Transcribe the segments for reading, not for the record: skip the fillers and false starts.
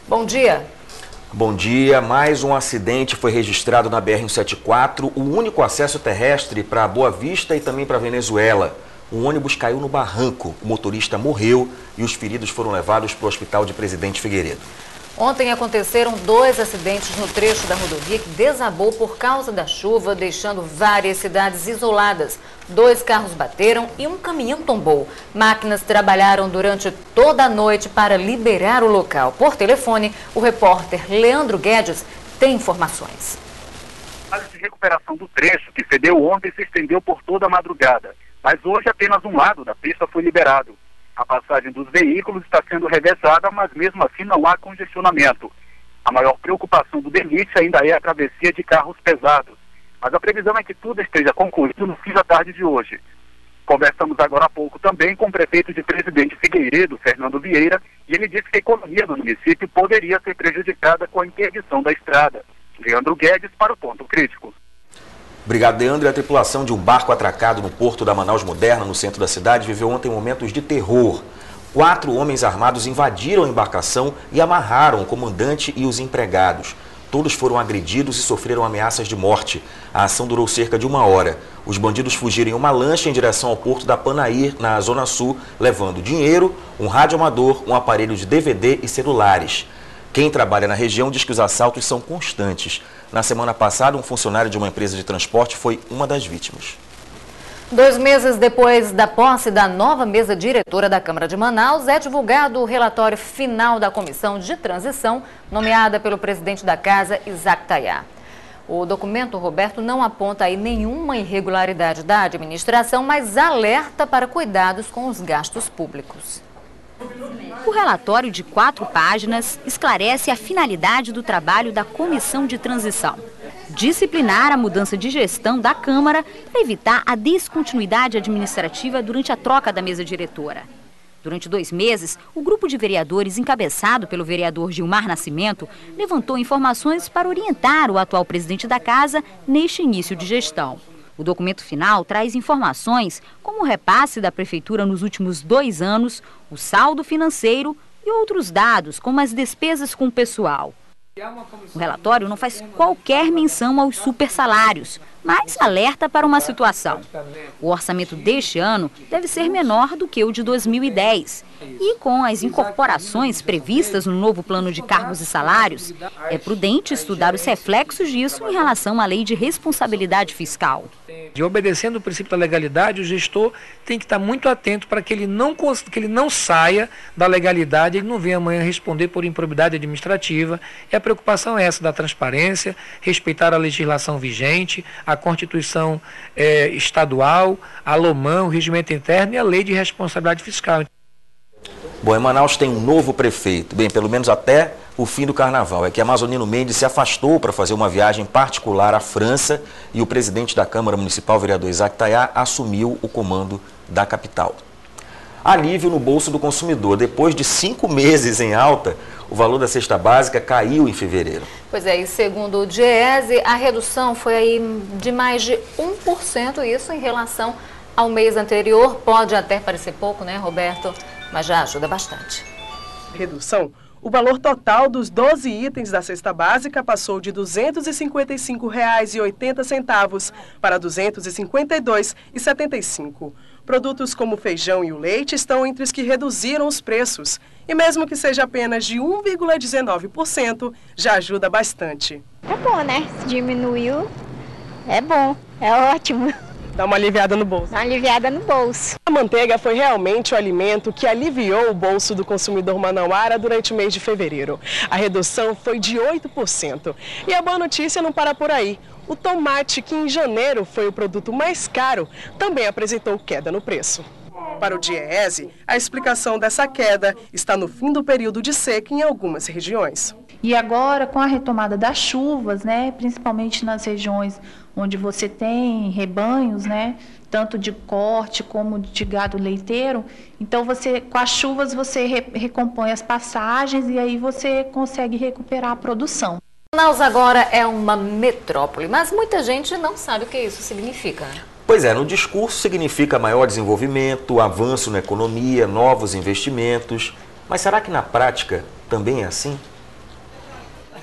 Bom dia. Bom dia. Mais um acidente foi registrado na BR-174, o único acesso terrestre para Boa Vista e também para Venezuela. Um ônibus caiu no barranco, o motorista morreu e os feridos foram levados para o hospital de Presidente Figueiredo. Ontem aconteceram 2 acidentes no trecho da rodovia que desabou por causa da chuva, deixando várias cidades isoladas. 2 carros bateram e um caminhão tombou. Máquinas trabalharam durante toda a noite para liberar o local. Por telefone, o repórter Leandro Guedes tem informações. A fase de recuperação do trecho que cedeu ontem se estendeu por toda a madrugada, mas hoje apenas um lado da pista foi liberado. A passagem dos veículos está sendo revezada, mas mesmo assim não há congestionamento. A maior preocupação do DENIT ainda é a travessia de carros pesados, mas a previsão é que tudo esteja concluído no fim da tarde de hoje. Conversamos agora há pouco também com o prefeito de Presidente Figueiredo, Fernando Vieira, e ele disse que a economia do município poderia ser prejudicada com a interdição da estrada. Leandro Guedes para o Ponto Crítico. Obrigado, Leandro. A tripulação de um barco atracado no porto da Manaus Moderna, no centro da cidade, viveu ontem momentos de terror. 4 homens armados invadiram a embarcação e amarraram o comandante e os empregados. Todos foram agredidos e sofreram ameaças de morte. A ação durou cerca de 1 hora. Os bandidos fugiram em uma lancha em direção ao porto da Panair, na Zona Sul, levando dinheiro, um rádio amador, um aparelho de DVD e celulares. Quem trabalha na região diz que os assaltos são constantes. Na semana passada, um funcionário de uma empresa de transporte foi uma das vítimas. 2 meses depois da posse da nova mesa diretora da Câmara de Manaus, é divulgado o relatório final da Comissão de Transição, nomeada pelo presidente da Casa, Isaac Tayá. O documento, Roberto, não aponta aí nenhuma irregularidade da administração, mas alerta para cuidados com os gastos públicos. O relatório de 4 páginas esclarece a finalidade do trabalho da Comissão de Transição: disciplinar a mudança de gestão da Câmara para evitar a descontinuidade administrativa durante a troca da mesa diretora. Durante 2 meses, o grupo de vereadores encabeçado pelo vereador Gilmar Nascimento levantou informações para orientar o atual presidente da Casa neste início de gestão. O documento final traz informações como o repasse da Prefeitura nos últimos 2 anos, o saldo financeiro e outros dados, como as despesas com o pessoal. O relatório não faz qualquer menção aos supersalários, mas alerta para uma situação. O orçamento deste ano deve ser menor do que o de 2010. E com as incorporações previstas no novo plano de cargos e salários, é prudente estudar os reflexos disso em relação à lei de responsabilidade fiscal. De obedecendo o princípio da legalidade, o gestor tem que estar muito atento para que ele não saia da legalidade, ele não venha amanhã responder por improbidade administrativa. E a preocupação é essa da transparência, respeitar a legislação vigente, a Constituição estadual, a LOMAN, o regimento interno e a lei de responsabilidade fiscal. Bom, em Manaus tem um novo prefeito, bem, pelo menos até o fim do carnaval. É que Amazonino Mendes se afastou para fazer uma viagem particular à França e o presidente da Câmara Municipal, vereador Isaac Tayá, assumiu o comando da capital. Alívio no bolso do consumidor. Depois de 5 meses em alta, o valor da cesta básica caiu em fevereiro. Pois é, e segundo o Diese, a redução foi aí de mais de 1%, isso em relação ao mês anterior. Pode até parecer pouco, né, Roberto? Mas já ajuda bastante. Redução. O valor total dos 12 itens da cesta básica passou de R$ 255,80 para R$ 252,75. Produtos como o feijão e o leite estão entre os que reduziram os preços. E mesmo que seja apenas de 1,19%, já ajuda bastante. É bom, né? Se diminuiu, é bom, é ótimo. Dá uma aliviada no bolso. Dá uma aliviada no bolso. A manteiga foi realmente o alimento que aliviou o bolso do consumidor manauara durante o mês de fevereiro. A redução foi de 8%. E a boa notícia não para por aí. O tomate, que em janeiro foi o produto mais caro, também apresentou queda no preço. Para o Diese, a explicação dessa queda está no fim do período de seca em algumas regiões. E agora, com a retomada das chuvas, né, principalmente nas regiões onde você tem rebanhos, né, tanto de corte como de gado leiteiro, então com as chuvas você recompõe as passagens e aí você consegue recuperar a produção. Manaus agora é uma metrópole, mas muita gente não sabe o que isso significa. Pois é, no discurso significa maior desenvolvimento, avanço na economia, novos investimentos. Mas será que na prática também é assim?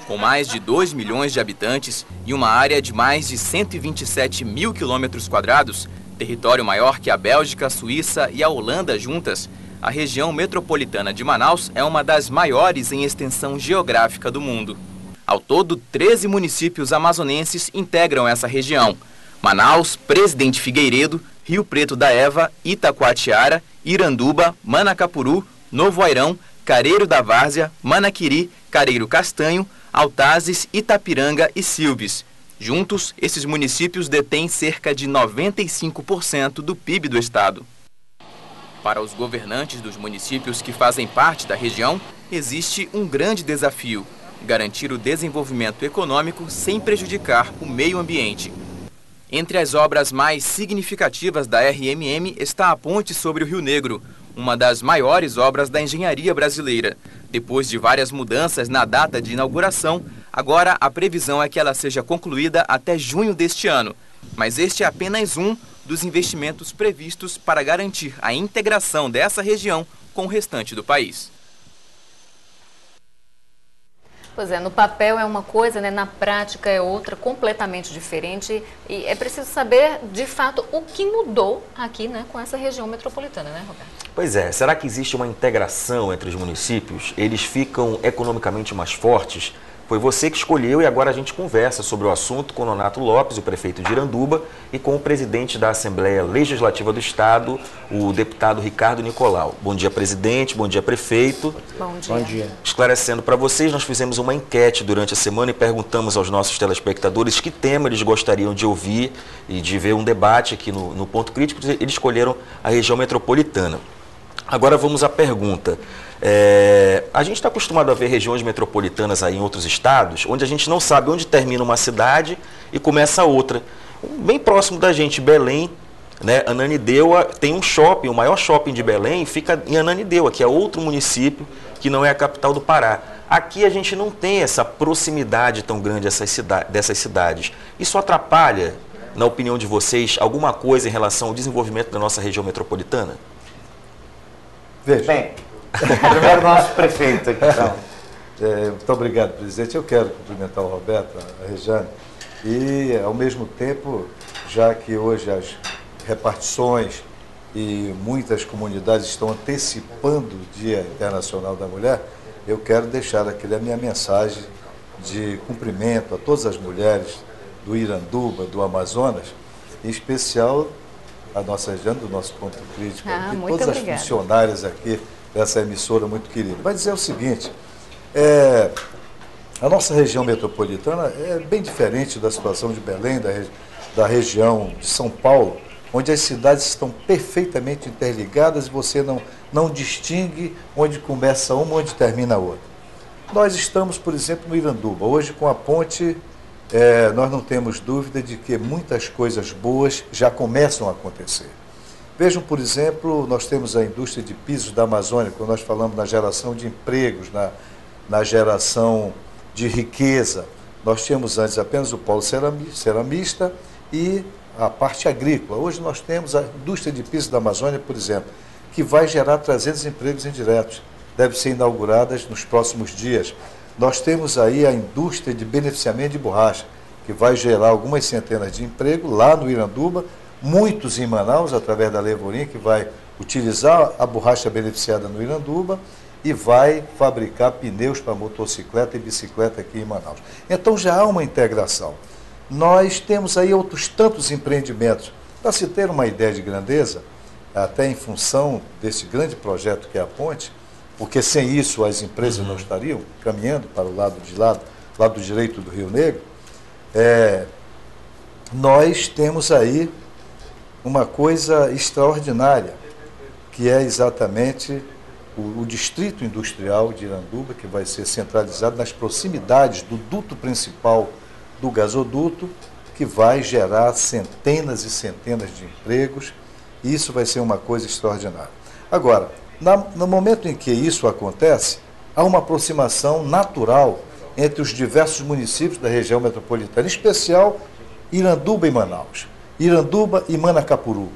Com mais de 2 milhões de habitantes e uma área de mais de 127 mil quilômetros quadrados, território maior que a Bélgica, a Suíça e a Holanda juntas, a região metropolitana de Manaus é uma das maiores em extensão geográfica do mundo. Ao todo, 13 municípios amazonenses integram essa região: Manaus, Presidente Figueiredo, Rio Preto da Eva, Itacoatiara, Iranduba, Manacapuru, Novo Airão, Careiro da Várzea, Manaquiri, Careiro Castanho, Altazes, Itapiranga e Silves. Juntos, esses municípios detêm cerca de 95% do PIB do estado. Para os governantes dos municípios que fazem parte da região, existe um grande desafio: garantir o desenvolvimento econômico sem prejudicar o meio ambiente. Entre as obras mais significativas da RMM está a ponte sobre o Rio Negro, uma das maiores obras da engenharia brasileira. Depois de várias mudanças na data de inauguração, agora a previsão é que ela seja concluída até junho deste ano. Mas este é apenas um dos investimentos previstos para garantir a integração dessa região com o restante do país. Pois é, no papel é uma coisa, né? Na prática é outra, completamente diferente. E é preciso saber, de fato, o que mudou aqui, né, com essa região metropolitana, né, Roberto? Pois é, será que existe uma integração entre os municípios? Eles ficam economicamente mais fortes? Foi você que escolheu e agora a gente conversa sobre o assunto com o Nonato Lopes, o prefeito de Iranduba, e com o presidente da Assembleia Legislativa do Estado, o deputado Ricardo Nicolau. Bom dia, presidente. Bom dia, prefeito. Bom dia. Bom dia. Esclarecendo para vocês, nós fizemos uma enquete durante a semana e perguntamos aos nossos telespectadores que tema eles gostariam de ouvir e de ver um debate aqui no Ponto Crítico. Eles escolheram a região metropolitana. Agora vamos à pergunta. A gente está acostumado a ver regiões metropolitanas aí em outros estados, onde a gente não sabe onde termina uma cidade e começa outra. Bem próximo da gente, Belém, né? Ananindeua tem um shopping, o maior shopping de Belém fica em Ananindeua, que é outro município que não é a capital do Pará. Aqui a gente não tem essa proximidade tão grande dessas cidades. Isso atrapalha, na opinião de vocês, alguma coisa em relação ao desenvolvimento da nossa região metropolitana? Veja. Bem, primeiro nosso prefeito aqui. Então. Muito obrigado, presidente. Eu quero cumprimentar o Roberto, a Rejane, e, ao mesmo tempo, já que hoje as repartições e muitas comunidades estão antecipando o Dia Internacional da Mulher, eu quero deixar aqui a minha mensagem de cumprimento a todas as mulheres do Iranduba, do Amazonas, em especial a nossa região, do nosso Ponto Crítico, e todas as funcionárias aqui dessa emissora muito querida. Vai dizer o seguinte, a nossa região metropolitana é bem diferente da situação de Belém, da região de São Paulo, onde as cidades estão perfeitamente interligadas e você não distingue onde começa uma, onde termina a outra. Nós estamos, por exemplo, no Iranduba. Hoje, com a ponte, nós não temos dúvida de que muitas coisas boas já começam a acontecer. Vejam, por exemplo, nós temos a indústria de pisos da Amazônia, quando nós falamos na geração de empregos, na geração de riqueza. Nós tínhamos antes apenas o polo ceramista e a parte agrícola. Hoje nós temos a indústria de pisos da Amazônia, por exemplo, que vai gerar 300 empregos indiretos. Deve ser inaugurada nos próximos dias. Nós temos aí a indústria de beneficiamento de borracha, que vai gerar algumas centenas de empregos lá no Iranduba, muitos em Manaus, através da Levorim, que vai utilizar a borracha beneficiada no Iranduba e vai fabricar pneus para motocicleta e bicicleta aqui em Manaus. Então já há uma integração. Nós temos aí outros tantos empreendimentos. Para se ter uma ideia de grandeza, até em função desse grande projeto que é a ponte, porque sem isso as empresas não estariam caminhando para o lado direito do Rio Negro, nós temos aí uma coisa extraordinária, que é exatamente o distrito industrial de Iranduba, que vai ser centralizado nas proximidades do duto principal do gasoduto, que vai gerar centenas e centenas de empregos, e isso vai ser uma coisa extraordinária. Agora, no momento em que isso acontece, há uma aproximação natural entre os diversos municípios da região metropolitana, em especial Iranduba e Manaus, Iranduba e Manacapuru.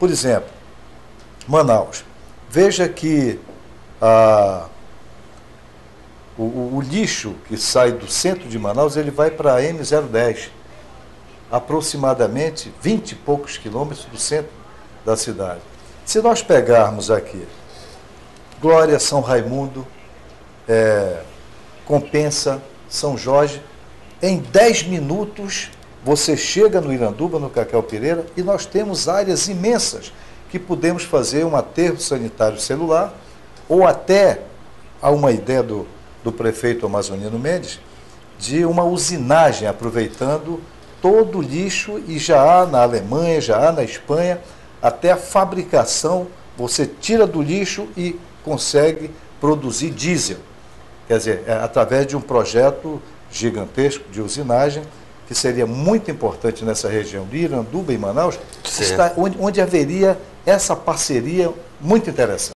Por exemplo, Manaus. Veja que O lixo que sai do centro de Manaus, ele vai para a M010, aproximadamente 20 e poucos quilômetros do centro da cidade. Se nós pegarmos aqui Glória, São Raimundo, Compensa, São Jorge, em 10 minutos você chega no Iranduba, no Cacau Pereira, e nós temos áreas imensas que podemos fazer um aterro sanitário celular, ou até, há uma ideia do prefeito Amazonino Mendes, de uma usinagem, aproveitando todo o lixo, e já há na Alemanha, já há na Espanha, até a fabricação, você tira do lixo e consegue produzir diesel. Quer dizer, através de um projeto gigantesco de usinagem, que seria muito importante nessa região de Iranduba e Manaus, onde haveria essa parceria muito interessante.